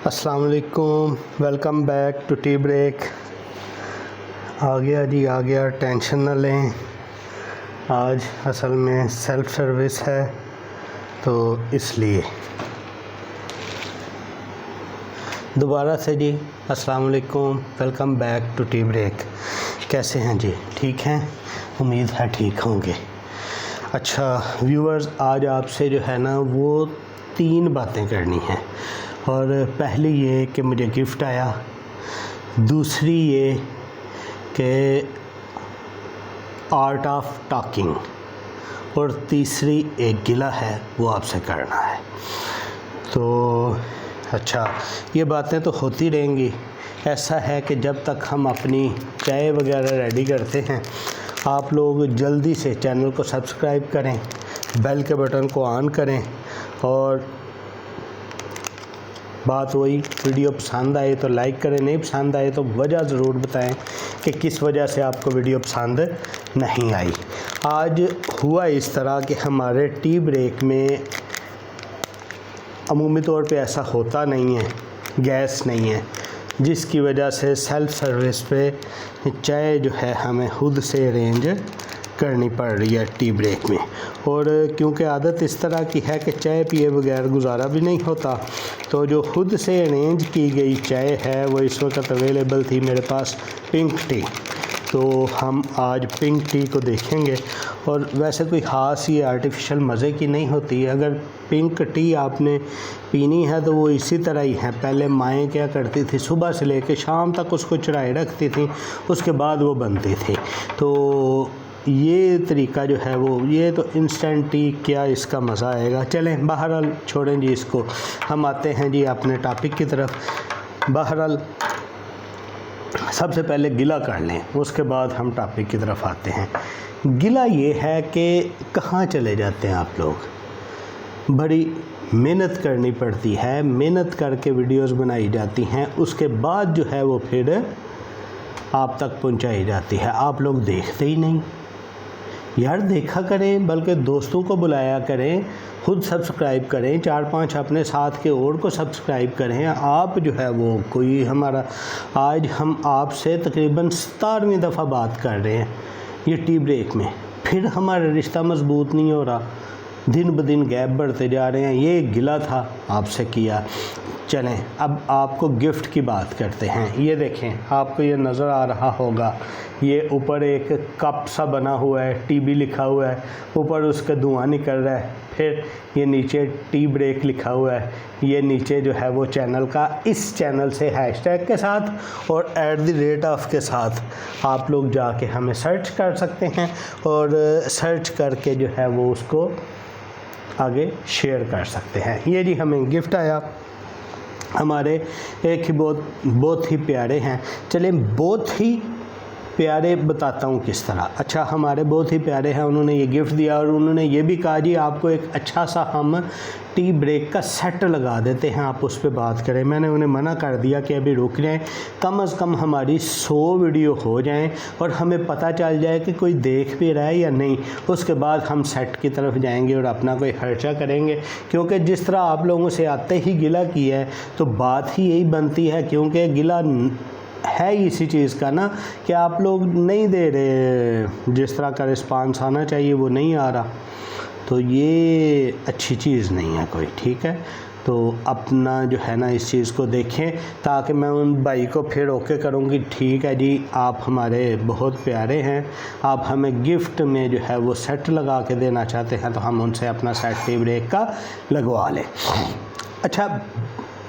السلام علیکم، welcome back to tea break. آ گیا ٹینشن نہ لیں، آج اصل میں سیلف سروس ہے تو اس لیے دوبارہ سے جی السلام علیکم، welcome back to tea break. کیسے ہیں جی؟ ٹھیک ہیں؟ امید ہے ٹھیک ہوں گے۔ اچھا ویورز، آج آپ سے جو ہے نا وہ 3 باتیں کرنی ہیں، اور پہلی یہ کہ مجھے گفٹ آیا، دوسری یہ کہ آرٹ آف ٹاکنگ، اور تیسری ایک گلہ ہے وہ آپ سے کرنا ہے۔ تو اچھا یہ باتیں تو ہوتی رہیں گی۔ ایسا ہے کہ جب تک ہم اپنی چائے وغیرہ ریڈی کرتے ہیں، آپ لوگ جلدی سے چینل کو سبسکرائب کریں، بیل کے بٹن کو آن کریں، اور بات وہی، ویڈیو پسند آئے تو لائک کریں، نہیں پسند آئے تو وجہ ضرور بتائیں کہ کس وجہ سے آپ کو ویڈیو پسند نہیں آئی۔ آج ہوا اس طرح کہ ہمارے ٹی بریک میں عمومی طور پہ ایسا ہوتا نہیں ہے، گیس نہیں ہے، جس کی وجہ سے سیلف سروس پہ چائے جو ہے ہمیں خود سے ارینج کرنی پڑ رہی ہے ٹی بریک میں۔ اور کیونکہ عادت اس طرح کی ہے کہ چائے پیے بغیر گزارا بھی نہیں ہوتا، تو جو خود سے ارینج کی گئی چائے ہے وہ اس وقت اویلیبل تھی میرے پاس پنک ٹی، تو ہم آج پنک ٹی کو دیکھیں گے۔ اور ویسے کوئی خاص یہ آرٹیفیشل مزے کی نہیں ہوتی، اگر پنک ٹی آپ نے پینی ہے تو وہ اسی طرح ہی ہے۔ پہلے مائیں کیا کرتی تھی، صبح سے لے کے شام تک اس کو چڑھائے رکھتی تھیں، اس کے بعد وہ بنتی تھی۔ تو یہ طریقہ جو ہے وہ، یہ تو انسٹنٹ ٹی، کیا اس کا مزہ آئے گا۔ چلیں بہرحال چھوڑیں جی اس کو، ہم آتے ہیں جی اپنے ٹاپک کی طرف۔ بہرحال سب سے پہلے گلہ کر لیں، اس کے بعد ہم ٹاپک کی طرف آتے ہیں۔ گلہ یہ ہے کہ کہاں چلے جاتے ہیں آپ لوگ، بڑی محنت کرنی پڑتی ہے، محنت کر کے ویڈیوز بنائی جاتی ہیں، اس کے بعد جو ہے وہ پھر آپ تک پہنچائی جاتی ہے، آپ لوگ دیکھتے ہی نہیں۔ یار دیکھا کریں، بلکہ دوستوں کو بلایا کریں، خود سبسکرائب کریں، 4-5 اپنے ساتھ کے اور کو سبسکرائب کریں۔ آپ جو ہے وہ کوئی ہمارا، آج ہم آپ سے تقریباً 17ویں دفعہ بات کر رہے ہیں یہ ٹی بریک میں، پھر ہمارا رشتہ مضبوط نہیں ہو رہا، دن بدن گیپ بڑھتے جا رہے ہیں۔ یہ گلہ تھا آپ سے کیا۔ چلیں اب آپ کو گفٹ کی بات کرتے ہیں۔ یہ دیکھیں، آپ کو یہ نظر آ رہا ہوگا، یہ اوپر ایک کپ سا بنا ہوا ہے، ٹی بی لکھا ہوا ہے، اوپر اس کا دھواں نکل رہا ہے، پھر یہ نیچے ٹی بریک لکھا ہوا ہے، یہ نیچے جو ہے وہ چینل کا، اس چینل سے ہیش ٹیگ کے ساتھ اور @ کے ساتھ آپ لوگ جا کے ہمیں سرچ کر سکتے ہیں، اور سرچ کر کے جو ہے وہ اس کو آگے شیئر کر سکتے ہیں۔ یہ جی ہمیں گفٹ آیا، ہمارے ایک ہی بہت ہی پیارے ہیں۔ چلیں بہت ہی پیارے بتاتا ہوں کس طرح۔ اچھا ہمارے بہت ہی پیارے ہیں، انہوں نے یہ گفٹ دیا، اور انہوں نے یہ بھی کہا جی آپ کو ایک اچھا سا ہم ٹی بریک کا سیٹ لگا دیتے ہیں، آپ اس پہ بات کریں۔ میں نے انہیں منع کر دیا کہ ابھی رک جائیں، کم از کم ہماری 100 ویڈیو ہو جائیں اور ہمیں پتہ چل جائے کہ کوئی دیکھ بھی رہا ہے یا نہیں، اس کے بعد ہم سیٹ کی طرف جائیں گے اور اپنا کوئی خرچہ کریں گے۔ کیونکہ جس طرح آپ لوگوں سے آتے ہی گلہ کیا ہے تو بات ہی یہی بنتی ہے، کیونکہ گلہ ہے اسی چیز کا نا کہ آپ لوگ نہیں دے رہے، جس طرح کا رسپانس آنا چاہیے وہ نہیں آ رہا، تو یہ اچھی چیز نہیں ہے کوئی، ٹھیک ہے۔ تو اپنا جو ہے نا اس چیز کو دیکھیں، تاکہ میں ان بھائی کو پھر اوکے کروں گی، ٹھیک ہے جی آپ ہمارے بہت پیارے ہیں، آپ ہمیں گفٹ میں جو ہے وہ سیٹ لگا کے دینا چاہتے ہیں، تو ہم ان سے اپنا سیٹ ٹی بریک کا لگوا لیں۔ اچھا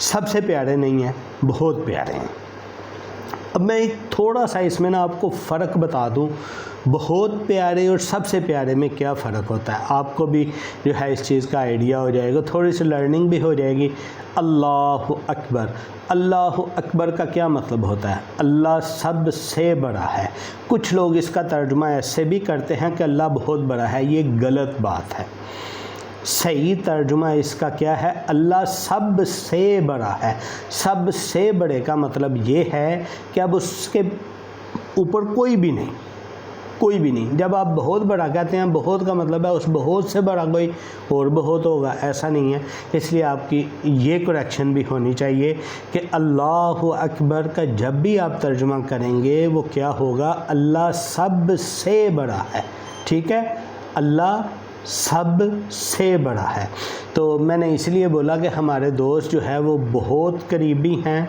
سب سے پیارے نہیں ہیں، بہت پیارے ہیں۔ اب میں ایک تھوڑا سا اس میں نا آپ کو فرق بتا دوں، بہت پیارے اور سب سے پیارے میں کیا فرق ہوتا ہے، آپ کو بھی جو ہے اس چیز کا آئیڈیا ہو جائے گا، تھوڑی سی لرننگ بھی ہو جائے گی۔ اللہ اکبر، اللہ اکبر کا کیا مطلب ہوتا ہے؟ اللہ سب سے بڑا ہے۔ کچھ لوگ اس کا ترجمہ ایسے بھی کرتے ہیں کہ اللہ بہت بڑا ہے، یہ غلط بات ہے۔ صحیح ترجمہ اس کا کیا ہے؟ اللہ سب سے بڑا ہے۔ سب سے بڑے کا مطلب یہ ہے کہ اب اس کے اوپر کوئی بھی نہیں، کوئی بھی نہیں. جب آپ بہت بڑا کہتے ہیں، بہت کا مطلب ہے اس بہت سے بڑا کوئی اور بہت ہوگا، ایسا نہیں ہے. اس لیے آپ کی یہ کریکشن بھی ہونی چاہیے کہ اللہ اکبر کا جب بھی آپ ترجمہ کریں گے وہ کیا ہوگا، اللہ سب سے بڑا ہے. ٹھیک ہے، اللہ سب سے بڑا ہے. تو میں نے اس لیے بولا کہ ہمارے دوست جو ہے وہ بہت قریبی ہیں،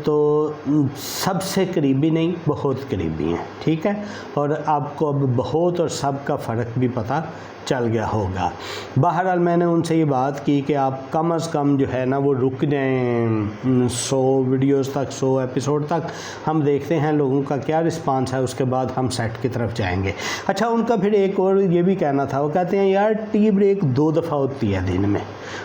تو سب سے قریبی نہیں، بہت قریبی ہیں. ٹھیک ہے، اور آپ کو اب بہت اور سب کا فرق بھی پتہ چل گیا ہوگا. بہرحال میں نے ان سے یہ بات کی کہ آپ کم از کم جو ہے نا وہ رک جائیں 100 ویڈیوز تک، 100 ایپیسوڈ تک. ہم دیکھتے ہیں لوگوں کا کیا رسپانس ہے، اس کے بعد ہم سیٹ کی طرف جائیں گے. اچھا، ان کا پھر ایک اور یہ بھی کہنا تھا، وہ کہتے ہیں یار ٹی بریک 2 دفعہ ہوتی ہے دن میں.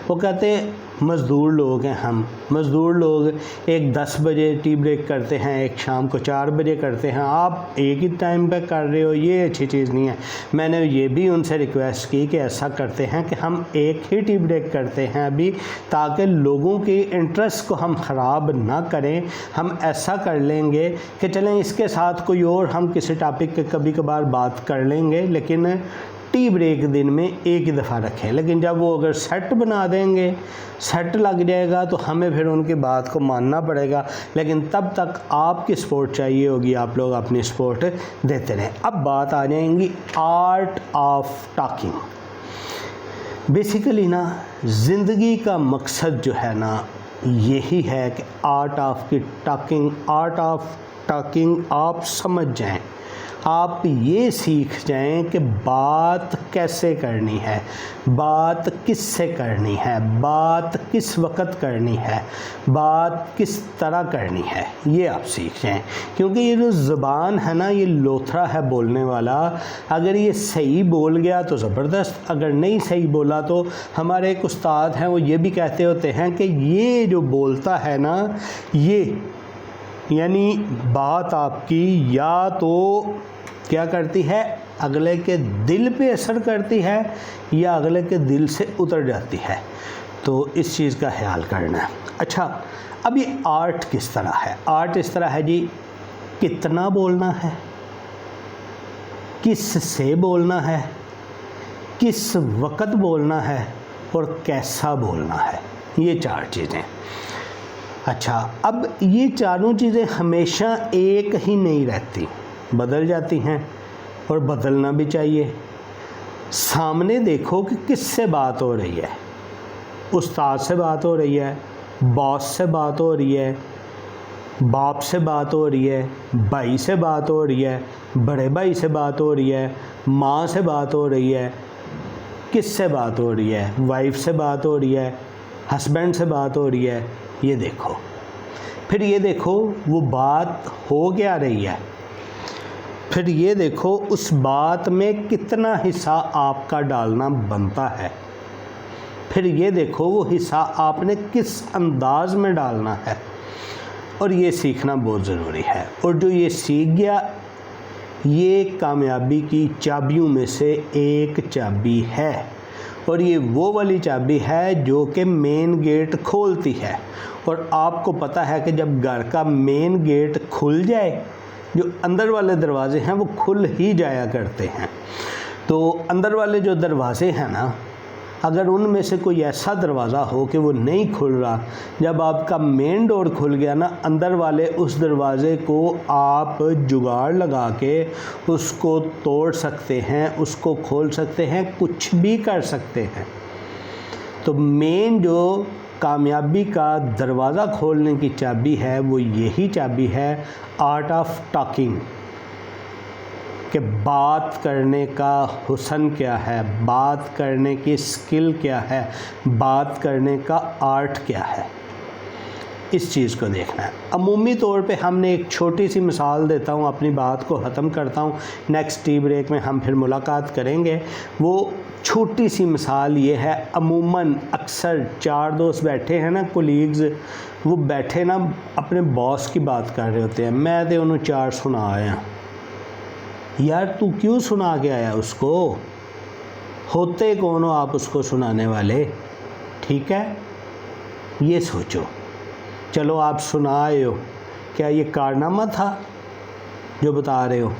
وہ کہتے ہیں مزدور لوگ ہیں ہم، مزدور لوگ ایک 10 بجے ٹی بریک کرتے ہیں، ایک شام کو 4 بجے کرتے ہیں. آپ ایک ہی ٹائم پہ کر رہے ہو، یہ اچھی چیز نہیں ہے. میں نے یہ بھی ان سے ریکویسٹ کی کہ ایسا کرتے ہیں کہ ہم ایک ہی ٹی بریک کرتے ہیں ابھی، تاکہ لوگوں کی انٹرسٹ کو ہم خراب نہ کریں. ہم ایسا کر لیں گے کہ چلیں اس کے ساتھ کوئی اور ہم کسی ٹاپک پہ کبھی کبھار بات کر لیں گے، لیکن ٹی بریک دن میں ایک ہی دفعہ رکھیں. لیکن جب وہ اگر سیٹ بنا دیں گے، سیٹ لگ جائے گا، تو ہمیں پھر ان کی بات کو ماننا پڑے گا. لیکن تب تک آپ کی سپورٹ چاہیے ہوگی، آپ لوگ اپنی سپورٹ دیتے رہیں. اب بات آ جائیں گی آرٹ آف ٹاکنگ. بیسیکلی نا زندگی کا مقصد جو ہے نا یہی ہے کہ آرٹ آف ٹاکنگ آپ سمجھ جائیں، آپ یہ سیکھ جائیں کہ بات کیسے کرنی ہے، بات کس سے کرنی ہے، بات کس وقت کرنی ہے، بات کس طرح کرنی ہے، یہ آپ سیکھ جائیں. کیونکہ یہ جو زبان ہے نا، یہ لوتھرا ہے بولنے والا. اگر یہ صحیح بول گیا تو زبردست، اگر نہیں صحیح بولا تو ہمارے ایک استاد ہیں وہ یہ بھی کہتے ہوتے ہیں کہ یہ جو بولتا ہے نا، یہ یعنی بات آپ کی یا تو کیا کرتی ہے، اگلے کے دل پہ اثر کرتی ہے یا اگلے کے دل سے اتر جاتی ہے. تو اس چیز کا خیال کرنا ہے. اچھا، اب یہ آرٹ کس طرح ہے؟ آرٹ اس طرح ہے جی، کتنا بولنا ہے، کس سے بولنا ہے، کس وقت بولنا ہے، اور کیسا بولنا ہے. یہ 4 چیزیں. اچھا، اب یہ چاروں چیزیں ہمیشہ ایک ہی نہیں رہتی، بدل جاتی ہیں، اور بدلنا بھی چاہیے. سامنے دیکھو کہ کس سے بات ہو رہی ہے. استاد سے بات ہو رہی ہے، باس سے بات ہو رہی ہے، باپ سے بات ہو رہی ہے، بھائی سے بات ہو رہی ہے، بڑے بھائی سے بات ہو رہی ہے، ماں سے بات ہو رہی ہے، کس سے بات ہو رہی ہے، وائف سے بات ہو رہی ہے، ہسبینڈ سے بات ہو رہی ہے. یہ دیکھو، پھر یہ دیکھو وہ بات ہو کیا رہی ہے، پھر یہ دیکھو اس بات میں کتنا حصہ آپ کا ڈالنا بنتا ہے، پھر یہ دیکھو وہ حصہ آپ نے کس انداز میں ڈالنا ہے. اور یہ سیکھنا بہت ضروری ہے. اور جو یہ سیکھ گیا، یہ کامیابی کی چابیوں میں سے ایک چابی ہے. اور یہ وہ والی چابی ہے جو کہ مین گیٹ کھولتی ہے. اور آپ کو پتہ ہے کہ جب گھر کا مین گیٹ کھل جائے، جو اندر والے دروازے ہیں وہ کھل ہی جایا کرتے ہیں. تو اندر والے جو دروازے ہیں نا، اگر ان میں سے کوئی ایسا دروازہ ہو کہ وہ نہیں کھل رہا، جب آپ کا مین ڈور کھل گیا نا، اندر والے اس دروازے کو آپ جگاڑ لگا کے اس کو توڑ سکتے ہیں، اس کو کھول سکتے ہیں، کچھ بھی کر سکتے ہیں. تو مین جو کامیابی کا دروازہ کھولنے کی چابی ہے وہ یہی چابی ہے، آرٹ آف ٹاکنگ. کہ بات کرنے کا حسن کیا ہے، بات کرنے کی سکل کیا ہے، بات کرنے کا آرٹ کیا ہے. اس چیز کو دیکھنا ہے. عمومی طور پہ ہم نے ایک چھوٹی سی مثال دیتا ہوں، اپنی بات کو ختم کرتا ہوں. نیکسٹ ٹی بریک میں ہم پھر ملاقات کریں گے. وہ چھوٹی سی مثال یہ ہے، عموماً اکثر 4 دوست بیٹھے ہیں نا، کولیگز، وہ بیٹھے نا اپنے باس کی بات کر رہے ہوتے ہیں. میں تو انہوں 4 سنا آیا. یار تو کیوں سنا کے آیا اس کو؟ ہوتے کون ہو آپ اس کو سنانے والے؟ ٹھیک ہے، یہ سوچو. چلو آپ سنا آئے ہو، کیا یہ کارنامہ تھا جو بتا رہے ہو؟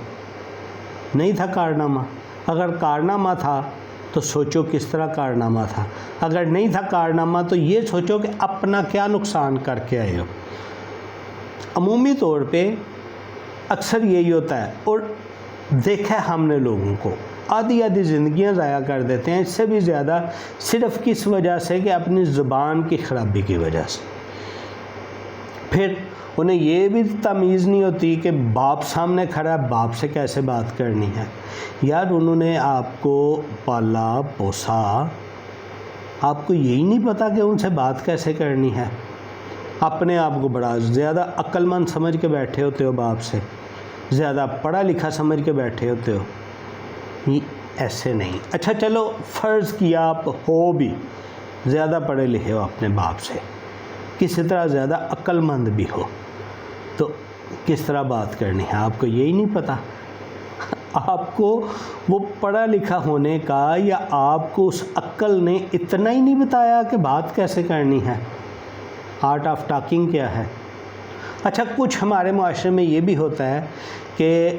نہیں تھا کارنامہ؟ اگر کارنامہ تھا تو سوچو کس طرح کارنامہ تھا، اگر نہیں تھا کارنامہ تو یہ سوچو کہ اپنا کیا نقصان کر کے آئے ہو۔ عمومی طور پہ اکثر یہی ہوتا ہے، اور دیکھا ہے ہم نے لوگوں کو، آدھی زندگیاں ضائع کر دیتے ہیں، اس سے بھی زیادہ صرف کس وجہ سے کہ اپنی زبان کی خرابی کی وجہ سے۔ پھر انہیں یہ بھی تمیز نہیں ہوتی کہ باپ سامنے کھڑا ہے، باپ سے کیسے بات کرنی ہے۔ یار انہوں نے آپ کو پالا پوسا، آپ کو یہی نہیں پتا کہ ان سے بات کیسے کرنی ہے؟ اپنے آپ کو بڑا زیادہ عقل مند سمجھ کے بیٹھے ہوتے ہو، باپ سے زیادہ پڑھا لکھا سمجھ کے بیٹھے ہوتے ہو۔ ایسے نہیں۔ اچھا چلو فرض کیا آپ ہو بھی زیادہ پڑھے لکھے ہو اپنے باپ سے، کسی طرح زیادہ عقل مند بھی ہو، تو کس طرح بات کرنی ہے آپ کو یہی نہیں پتہ؟ آپ کو وہ پڑھا لکھا ہونے کا یا آپ کو اس عقل نے اتنا ہی نہیں بتایا کہ بات کیسے کرنی ہے، آرٹ آف ٹاکنگ کیا ہے؟ اچھا کچھ ہمارے معاشرے میں یہ بھی ہوتا ہے کہ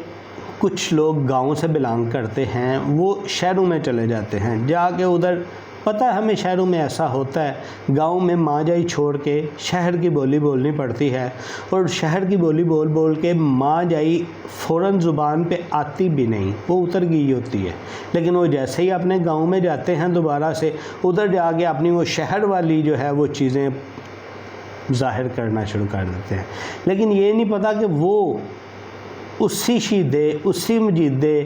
کچھ لوگ گاؤں سے بلانگ کرتے ہیں، وہ شہروں میں چلے جاتے ہیں، جا کے ادھر پتہ ہے ہمیں شہروں میں ایسا ہوتا ہے، گاؤں میں ماں جائی چھوڑ کے شہر کی بولی بولنی پڑتی ہے، اور شہر کی بولی بول بول کے ماں جائی فوراً زبان پہ آتی بھی نہیں، وہ اتر گئی ہوتی ہے، لیکن وہ جیسے ہی اپنے گاؤں میں جاتے ہیں دوبارہ سے ادھر جا کے اپنی وہ شہر والی جو ہے وہ چیزیں ظاہر کرنا شروع کر دیتے ہیں، لیکن یہ نہیں پتہ کہ وہ اسی شیدے اسی مجیدے،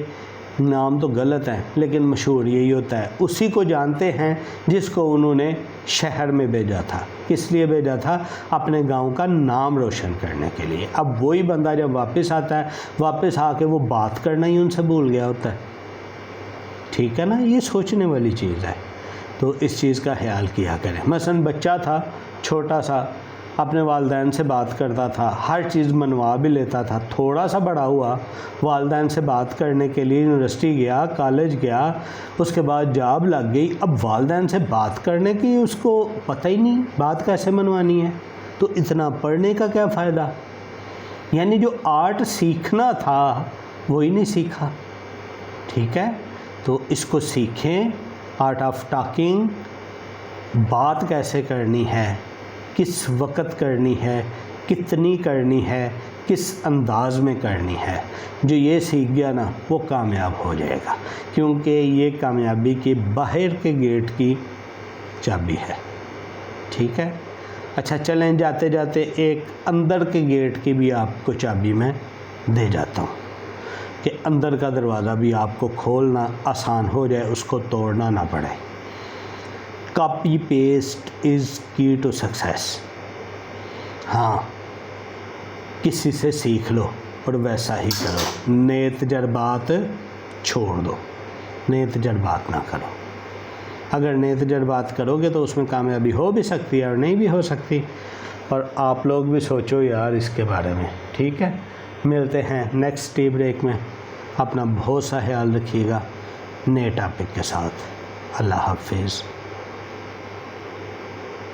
نام تو غلط ہے لیکن مشہور یہی ہوتا ہے، اسی کو جانتے ہیں جس کو انہوں نے شہر میں بھیجا تھا۔ کس لیے بھیجا تھا؟ اپنے گاؤں کا نام روشن کرنے کے لیے۔ اب وہی بندہ جب واپس آتا ہے، واپس آ کے وہ بات کرنا ہی ان سے بھول گیا ہوتا ہے۔ ٹھیک ہے نا، یہ سوچنے والی چیز ہے، تو اس چیز کا خیال کیا کریں۔ مثلا بچہ تھا چھوٹا سا، اپنے والدین سے بات کرتا تھا، ہر چیز منوا بھی لیتا تھا، تھوڑا سا بڑا ہوا، والدین سے بات کرنے کے لیے یونیورسٹی گیا، کالج گیا، اس کے بعد جاب لگ گئی، اب والدین سے بات کرنے کی اس کو پتہ ہی نہیں بات کیسے منوانی ہے، تو اتنا پڑھنے کا کیا فائدہ؟ یعنی جو آرٹ سیکھنا تھا وہی نہیں سیکھا۔ ٹھیک ہے، تو اس کو سیکھیں، آرٹ آف ٹاکنگ، بات کیسے کرنی ہے، کس وقت کرنی ہے، کتنی کرنی ہے، کس انداز میں کرنی ہے۔ جو یہ سیکھ گیا نا وہ کامیاب ہو جائے گا، کیونکہ یہ کامیابی کے باہر کے گیٹ کی چابی ہے۔ ٹھیک ہے، اچھا چلیں جاتے جاتے ایک اندر کے گیٹ کی بھی آپ کو چابی میں دے جاتا ہوں، کہ اندر کا دروازہ بھی آپ کو کھولنا آسان ہو جائے، اس کو توڑنا نہ پڑے۔ کاپی پیسٹ از کی ٹو سکسیس۔ ہاں، کسی سے سیکھ لو اور ویسا ہی کرو، نئے تجربات چھوڑ دو، نئے تجربات نہ کرو۔ اگر نئے تجربات کرو گے تو اس میں کامیابی ہو بھی سکتی ہے اور نہیں بھی ہو سکتی، اور آپ لوگ بھی سوچو یار اس کے بارے میں۔ ٹھیک ہے، ملتے ہیں نیکسٹ ٹی بریک میں، اپنا بہت سا خیال رکھیے گا نئے ٹاپک کے ساتھ۔ اللہ حافظ۔